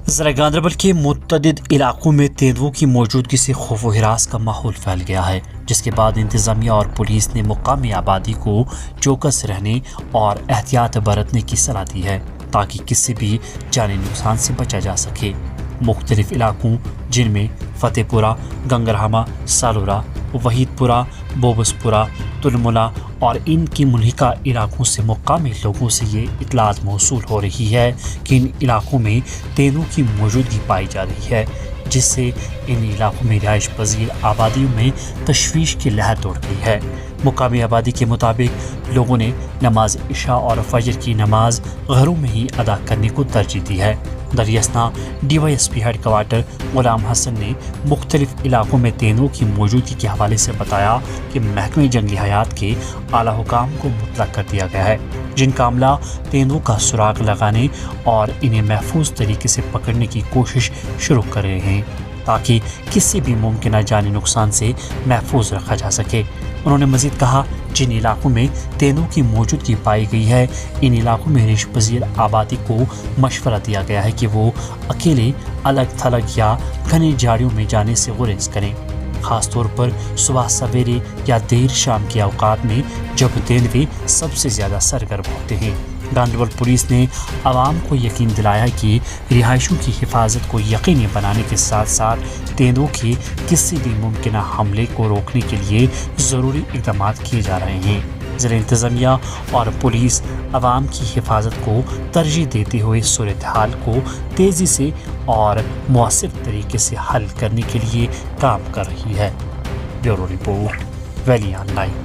ज़रा गांदरबल के मुतअद्दिद इलाकों में तेंदुओं की मौजूदगी से खौफ व हिरास का माहौल फैल गया है, जिसके बाद इंतज़ामिया और पुलिस ने मुकामी आबादी को चौकस रहने और एहतियात बरतने की सलाह दी है ताकि किसी भी जानी नुकसान से बचा जा सके। मुख्तलिफ इलाकों जिनमें फतेहपुरा, गंगरहमा, सालुरा, वहीदपुरा, बोबसपुरा, तुलमुला और इनकी मुल्हिका इलाकों से मुकामी लोगों से ये इतलात मौसूल हो रही है कि इन इलाकों में तेंदुओं की मौजूदगी पाई जा रही है, जिससे इन इलाकों में रिहाइश पजीर आबादियों में तशवीश की लहर दौड़ गई है। मुकामी आबादी के मुताबिक लोगों ने नमाज इशा और फजर की नमाज घरों में ही अदा करने को तरजीह दी है। दरियासना DYSP हेड क्वार्टर गुलाम हसन ने मुख्तलिफ इलाकों में तेंदुओं की मौजूदगी के हवाले से बताया कि महकमे जंगी हयात के आला हुकाम को मुतलक कर दिया गया है, जिनका अमला तेंदुओं का सुराग लगाने और इन्हें महफूज तरीके से पकड़ने की कोशिश शुरू कर रहे हैं ताकि किसी भी मुमकिन जानी नुकसान से महफूज रखा जा सके। उन्होंने मज़ीद कहा, जिन इलाकों में तेंदुओं की मौजूदगी पाई गई है, इन इलाकों में रिहाइश पजीर आबादी को मशवरा दिया गया है कि वो अकेले अलग थलग या घनी झाड़ियों में जाने से गुरेज करें, ख़ास तौर पर सुबह सवेरे या देर शाम के औकात में जब तेंदुए सबसे ज़्यादा सरगर्म होते हैं। गांदरबल पुलिस ने आवाम को यकीन दिलाया कि रिहाइशों की हिफाजत को यकीनी बनाने के साथ साथ तेंदुओं के किसी भी मुमकिन हमले को रोकने के लिए ज़रूरी इक़दाम किए जा रहे हैं। ज़िला इंतज़ामिया और पुलिस आवाम की हिफाजत को तरजीह देते हुए सूरत हाल को तेज़ी से और मौसर तरीके से हल करने के लिए काम कर रही है। Bureau report, valley online.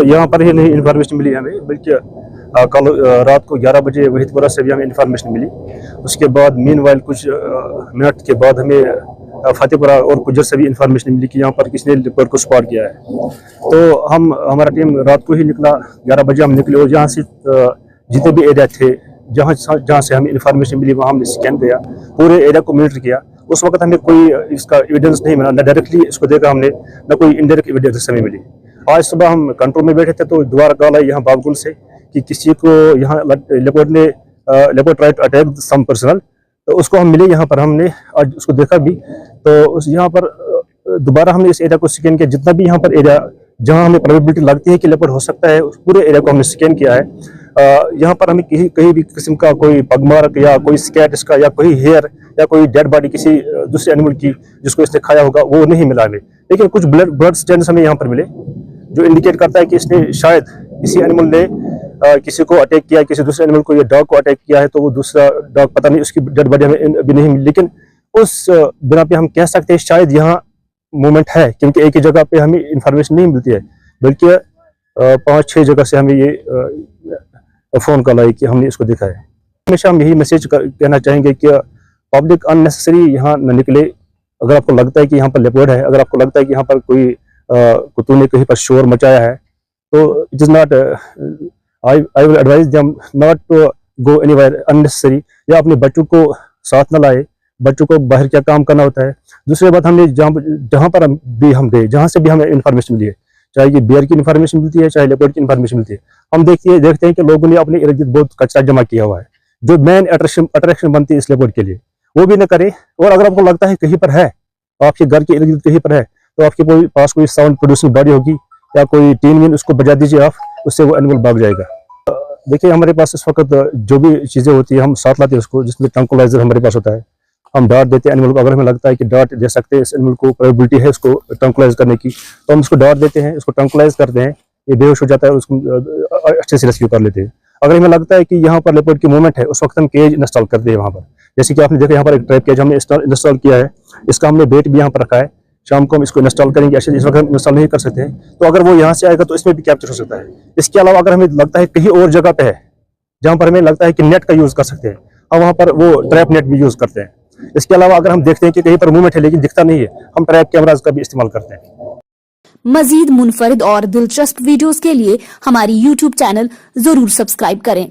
यहाँ पर ही नहीं इन्फॉर्मेशन मिली हमें, बल्कि कल रात को 11 बजे वहीदपुरा से भी हमें इन्फॉर्मेशन मिली। उसके बाद मीनवाइल कुछ मिनट के बाद हमें फतेहपुरा और गुजर से भी इन्फॉर्मेशन मिली कि यहाँ पर किसने लेपर्ड को स्पॉट किया है। तो हमारा टीम रात को ही निकला, 11 बजे हम निकले और यहाँ से जितने भी एरिया थे जहाँ से हमें इन्फॉर्मेशन मिली वहाँ हमने स्कैन किया, पूरे एरिया को मॉनिटर किया। उस वक्त हमें कोई इसका एविडेंस नहीं मिला, न डायरेक्टली इसको देखा हमने, न कोई इनडायरेक्ट एविडेंस हमें मिली। आज सुबह हम कंट्रोल में बैठे थे तो दोबारा कॉल आई यहाँ बाबगुल से कि किसी को यहाँ leopard tried to attack some personnel, तो उसको हम मिले। यहाँ पर हमने आज उसको देखा भी, तो यहाँ पर दोबारा हमने इस एरिया को स्कैन किया। जितना भी यहाँ पर एरिया जहाँ हमें प्रोबेबिलिटी लगती है कि लेपर्ड हो सकता है, उस पूरे एरिया को हमने स्कैन किया है। यहाँ पर हमें कहीं भी किस्म का कोई पगमार्क या कोई स्कैट इसका या कोई हेयर या कोई डेड बॉडी किसी दूसरे एनिमल की जिसको इसने खाया होगा वो नहीं मिला हमें। लेकिन कुछ ब्लड स्टेन्स हमें यहाँ पर मिले जो इंडिकेट करता है कि इसने शायद किसी एनिमल ने किसी को अटैक किया, किसी दूसरे एनिमल को या डॉग को अटैक किया है, तो वो दूसरा डॉग पता नहीं उसकी डेड बॉडी हमें अभी नहीं मिली। लेकिन उस बिना पे हम कह सकते हैं शायद यहाँ मूवमेंट है, क्योंकि एक ही जगह पे हमें इंफॉर्मेशन नहीं मिलती है, बल्कि 5-6 जगह से हमें ये फ़ोन कॉल आई कि हमने इसको देखा है। हमेशा हम यही मैसेज कहना चाहेंगे कि पब्लिक अननेसेसरी यहाँ न निकले। अगर आपको लगता है कि यहाँ पर लेपर्ड है, अगर आपको लगता है कि यहाँ पर कोई कुत्तों ने कहीं पर शोर मचाया है, तो it is not, I will advise them not to go anywhere unnecessary, या अपने बच्चों को साथ न लाए। बच्चों को बाहर क्या काम करना होता है। दूसरी बात, हमने जहाँ पर भी हम गए, जहाँ से भी हमें इन्फॉर्मेशन मिली है, चाहे ये बियर की इन्फॉर्मेशन मिलती है, चाहे लेपर्ड की इन्फॉर्मेशन मिलती है, हम देखते हैं कि लोगों ने अपने इर्द गिर्द बहुत कचरा जमा किया हुआ है, जो मेन अट्रैक्शन बनती है इस लेपर्ड के लिए, वो भी न करे। और अगर आपको लगता है कहीं पर है, आपके घर के इर्द गिर्द कहीं पर है, तो आपके पास कोई साउंड प्रोड्यूसिंग बॉडी होगी या कोई टीन वीन, उसको बजा दीजिए आप, उससे वो एनिमल भाग जाएगा। देखिए, हमारे पास इस वक्त जो भी चीज़ें होती है हम साथ लाते हैं उसको, जिसमें ट्रंकुलाइजर हमारे पास होता है। हम डांट देते हैं एनिमल को, अगर हमें लगता है कि डांट दे सकते हैं, इस एनिमल को प्रोबेबिलिटी है उसको ट्रंकुलाइज करने की, तो हम उसको डांट देते हैं, उसको ट्रंकुलाइज करते हैं, ये बेहोश हो जाता है, उसको अच्छे से रेस्क्यू कर लेते हैं। अगर हमें लगता है कि यहाँ पर लेपर्ड की मूवमेंट है, उस वक्त हम केज इंस्टॉल करते हैं वहाँ पर। जैसे कि आपने देखा, यहाँ पर एक ट्रैप केज हमने इंस्टॉल किया है, इसका हमने बेट भी यहाँ पर रखा है। शाम को हम इसको इंस्टॉल करेंगे, ऐसे इस वक्त हम इंस्टॉल नहीं कर सकते हैं, तो अगर वो यहाँ से आएगा तो इसमें भी कैप्चर हो सकता है। इसके अलावा अगर हमें लगता है कहीं और जगह पे है जहाँ पर हमें लगता है कि नेट का यूज़ कर सकते हैं, हम वहाँ पर वो ट्रैप नेट भी यूज़ करते हैं। इसके अलावा अगर हम देखते हैं कि कहीं पर मूवमेंट है लेकिन दिखता नहीं है, हम ट्रैप कैमराज का भी इस्तेमाल करते हैं। मजीद मुनफरिद और दिलचस्प वीडियोस के लिए हमारी YouTube चैनल जरूर सब्सक्राइब करें।